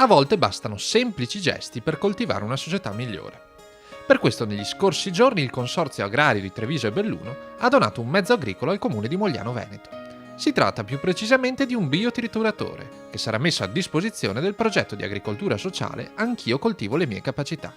A volte bastano semplici gesti per coltivare una società migliore. Per questo negli scorsi giorni il Consorzio Agrario di Treviso e Belluno ha donato un mezzo agricolo al comune di Mogliano Veneto. Si tratta più precisamente di un biotrituratore che sarà messo a disposizione del progetto di agricoltura sociale Anch'io coltivo le mie capacità.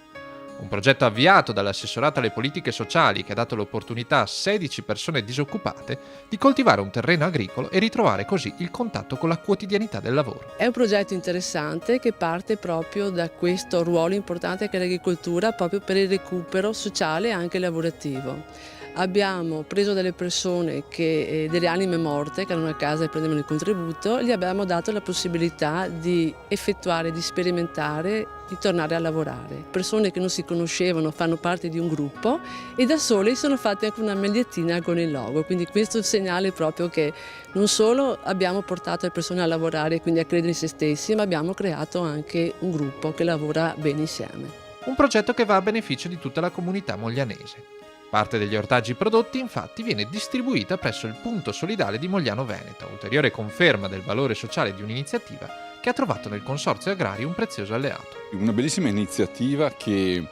Un progetto avviato dall'assessorato alle politiche sociali che ha dato l'opportunità a 16 persone disoccupate di coltivare un terreno agricolo e ritrovare così il contatto con la quotidianità del lavoro. È un progetto interessante che parte proprio da questo ruolo importante che è l'agricoltura, proprio per il recupero sociale e anche lavorativo. Abbiamo preso delle persone, delle anime morte che erano a casa e prendevano il contributo, gli abbiamo dato la possibilità di effettuare, di sperimentare, di tornare a lavorare. Persone che non si conoscevano fanno parte di un gruppo e da sole sono fatti anche una magliettina con il logo, quindi questo è il segnale proprio che non solo abbiamo portato le persone a lavorare e quindi a credere in se stessi, ma abbiamo creato anche un gruppo che lavora bene insieme. Un progetto che va a beneficio di tutta la comunità moglianese. Parte degli ortaggi prodotti infatti viene distribuita presso il punto solidale di Mogliano Veneto, ulteriore conferma del valore sociale di un'iniziativa che ha trovato nel Consorzio Agrario un prezioso alleato. Una bellissima iniziativa che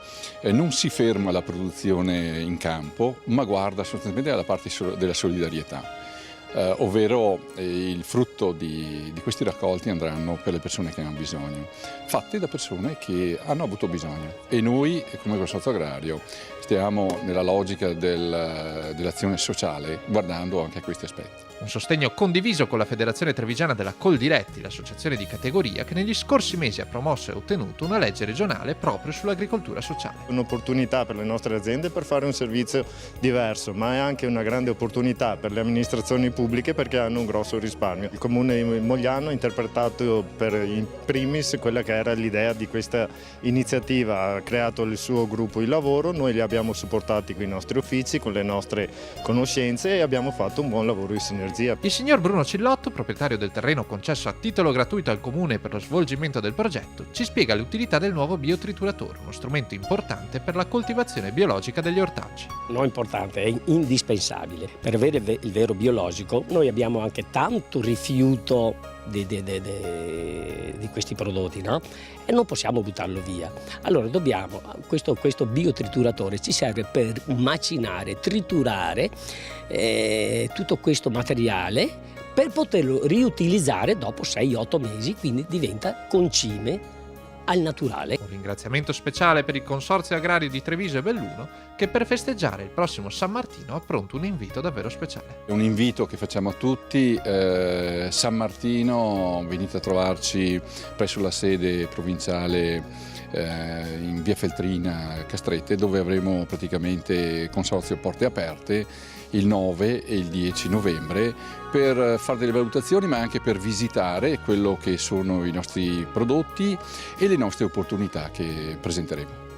non si ferma alla produzione in campo, ma guarda sostanzialmente alla parte della solidarietà. Ovvero il frutto di questi raccolti andranno per le persone che hanno bisogno, fatti da persone che hanno avuto bisogno. E noi, come Consorzio Agrario, stiamo nella logica dell'azione sociale, guardando anche a questi aspetti. Un sostegno condiviso con la Federazione Trevigiana della Coldiretti, l'associazione di categoria che negli scorsi mesi ha promosso e ottenuto una legge regionale proprio sull'agricoltura sociale. Un'opportunità per le nostre aziende per fare un servizio diverso, ma è anche una grande opportunità per le amministrazioni pubbliche perché hanno un grosso risparmio. Il Comune di Mogliano ha interpretato in primis quella che era l'idea di questa iniziativa, ha creato il suo gruppo di lavoro, noi li abbiamo supportati con i nostri uffici, con le nostre conoscenze e abbiamo fatto un buon lavoro di sinergia. Il signor Bruno Cillotto, proprietario del terreno concesso a titolo gratuito al comune per lo svolgimento del progetto, ci spiega l'utilità del nuovo biotrituratore, uno strumento importante per la coltivazione biologica degli ortaggi. Non importante, è indispensabile. Per avere il vero biologico noi abbiamo anche tanto rifiuto di questi prodotti, no? E non possiamo buttarlo via. Allora questo biotrituratore ci serve per macinare, triturare tutto questo materiale per poterlo riutilizzare dopo 6-8 mesi, quindi diventa concime al naturale. Un ringraziamento speciale per il Consorzio Agrario di Treviso e Belluno che per festeggiare il prossimo San Martino ha pronto un invito davvero speciale. È un invito che facciamo a tutti, San Martino venite a trovarci presso la sede provinciale in via Feltrina Castrette, dove avremo praticamente Consorzio Porte Aperte il 9 e il 10 novembre per fare delle valutazioni ma anche per visitare quello che sono i nostri prodotti e le nostre opportunità che presenteremo.